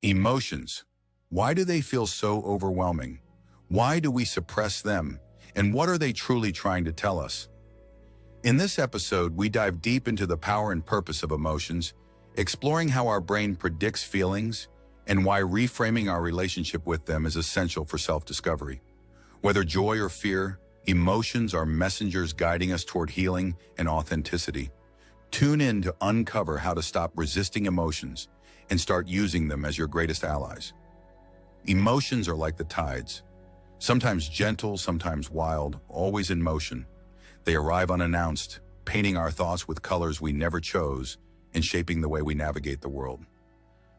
Emotions. Why do they feel so overwhelming? Why do we suppress them? And what are they truly trying to tell us? In this episode, we dive deep into the power and purpose of emotions, exploring how our brain predicts feelings and why reframing our relationship with them is essential for self-discovery. Whether joy or fear, emotions are messengers guiding us toward healing and authenticity. Tune in to uncover how to stop resisting emotions and start using them as your greatest allies. Emotions are like the tides, sometimes gentle, sometimes wild, always in motion. They arrive unannounced, painting our thoughts with colors we never chose and shaping the way we navigate the world.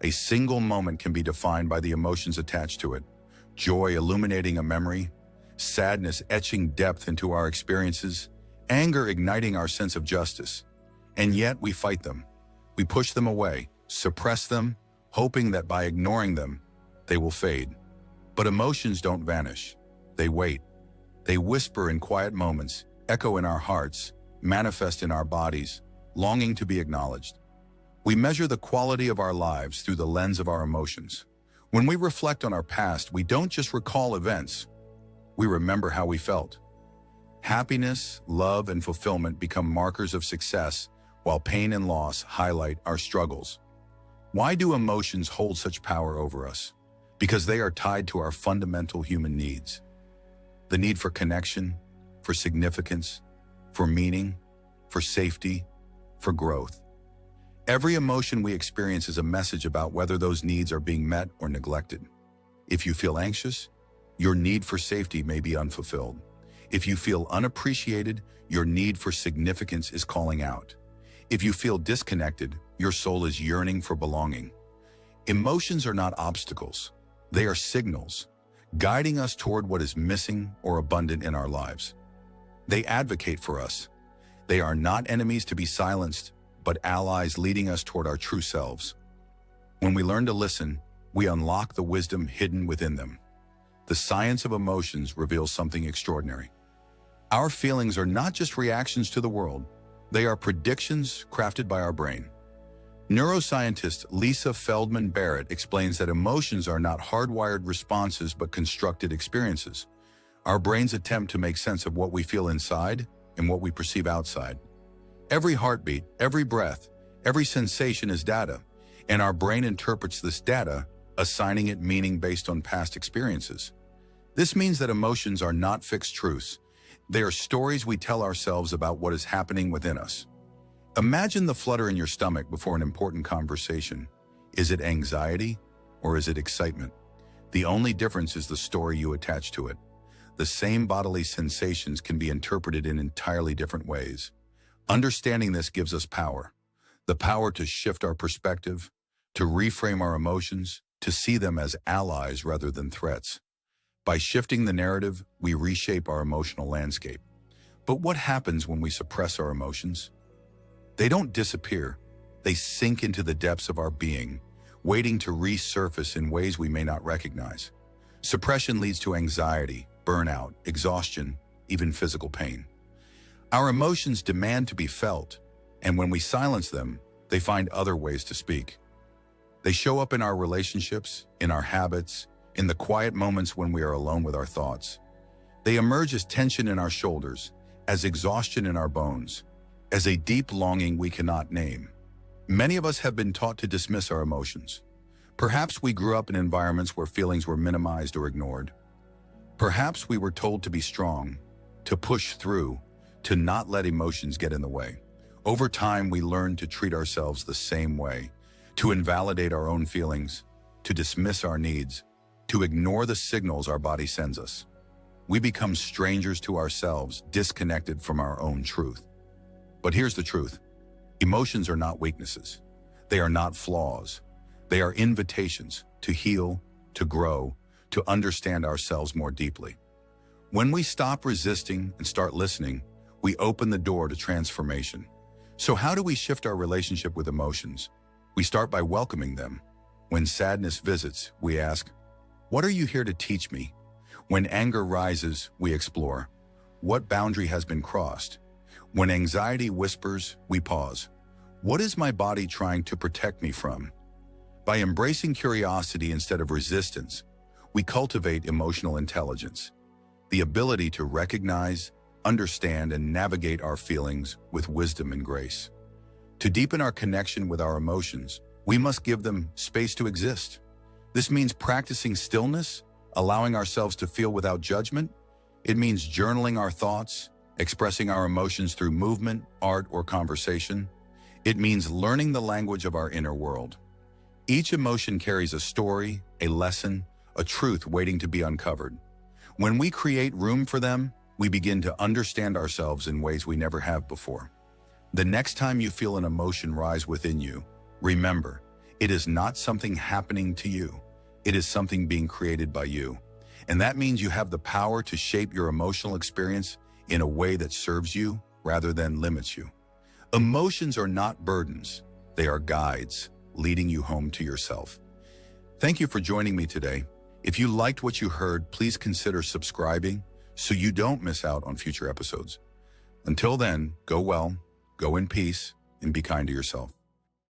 A single moment can be defined by the emotions attached to it. Joy illuminating a memory, sadness etching depth into our experiences, anger igniting our sense of justice. And yet we fight them. We push them away, suppress them, hoping that by ignoring them, they will fade. But emotions don't vanish. They wait. They whisper in quiet moments, echo in our hearts, manifest in our bodies, longing to be acknowledged. We measure the quality of our lives through the lens of our emotions. When we reflect on our past, we don't just recall events. We remember how we felt. Happiness, love, and fulfillment become markers of success, while pain and loss highlight our struggles. Why do emotions hold such power over us? Because they are tied to our fundamental human needs. The need for connection, for significance, for meaning, for safety, for growth. Every emotion we experience is a message about whether those needs are being met or neglected. If you feel anxious, your need for safety may be unfulfilled. If you feel unappreciated, your need for significance is calling out. If you feel disconnected, your soul is yearning for belonging. Emotions are not obstacles. They are signals, guiding us toward what is missing or abundant in our lives. They advocate for us. They are not enemies to be silenced, but allies leading us toward our true selves. When we learn to listen, we unlock the wisdom hidden within them. The science of emotions reveals something extraordinary. Our feelings are not just reactions to the world. They are predictions crafted by our brain. Neuroscientist Lisa Feldman Barrett explains that emotions are not hardwired responses but constructed experiences. Our brains attempt to make sense of what we feel inside and what we perceive outside. Every heartbeat, every breath, every sensation is data, and our brain interprets this data, assigning it meaning based on past experiences. This means that emotions are not fixed truths. They are stories we tell ourselves about what is happening within us. Imagine the flutter in your stomach before an important conversation. Is it anxiety or is it excitement? The only difference is the story you attach to it. The same bodily sensations can be interpreted in entirely different ways. Understanding this gives us power. The power to shift our perspective, to reframe our emotions, to see them as allies rather than threats. By shifting the narrative, we reshape our emotional landscape. But what happens when we suppress our emotions? They don't disappear. They sink into the depths of our being, waiting to resurface in ways we may not recognize. Suppression leads to anxiety, burnout, exhaustion, even physical pain. Our emotions demand to be felt, and when we silence them, they find other ways to speak. They show up in our relationships, in our habits, in the quiet moments when we are alone with our thoughts. They emerge as tension in our shoulders, as exhaustion in our bones, as a deep longing we cannot name. Many of us have been taught to dismiss our emotions. Perhaps we grew up in environments where feelings were minimized or ignored. Perhaps we were told to be strong, to push through, to not let emotions get in the way. Over time, we learned to treat ourselves the same way, to invalidate our own feelings, to dismiss our needs, to ignore the signals our body sends us. We become strangers to ourselves, disconnected from our own truth. But here's the truth. Emotions are not weaknesses. They are not flaws. They are invitations to heal, to grow, to understand ourselves more deeply. When we stop resisting and start listening, we open the door to transformation. So how do we shift our relationship with emotions? We start by welcoming them. When sadness visits, we ask, "What are you here to teach me?" When anger rises, we explore, "What boundary has been crossed?" When anxiety whispers, we pause, "What is my body trying to protect me from?" By embracing curiosity instead of resistance, we cultivate emotional intelligence, the ability to recognize, understand, and navigate our feelings with wisdom and grace. To deepen our connection with our emotions, we must give them space to exist. This means practicing stillness, allowing ourselves to feel without judgment. It means journaling our thoughts, expressing our emotions through movement, art, or conversation. It means learning the language of our inner world. Each emotion carries a story, a lesson, a truth waiting to be uncovered. When we create room for them, we begin to understand ourselves in ways we never have before. The next time you feel an emotion rise within you, remember, it is not something happening to you. It is something being created by you. And that means you have the power to shape your emotional experience in a way that serves you rather than limits you. Emotions are not burdens. They are guides, leading you home to yourself. Thank you for joining me today. If you liked what you heard, please consider subscribing so you don't miss out on future episodes. Until then, go well, go in peace, and be kind to yourself.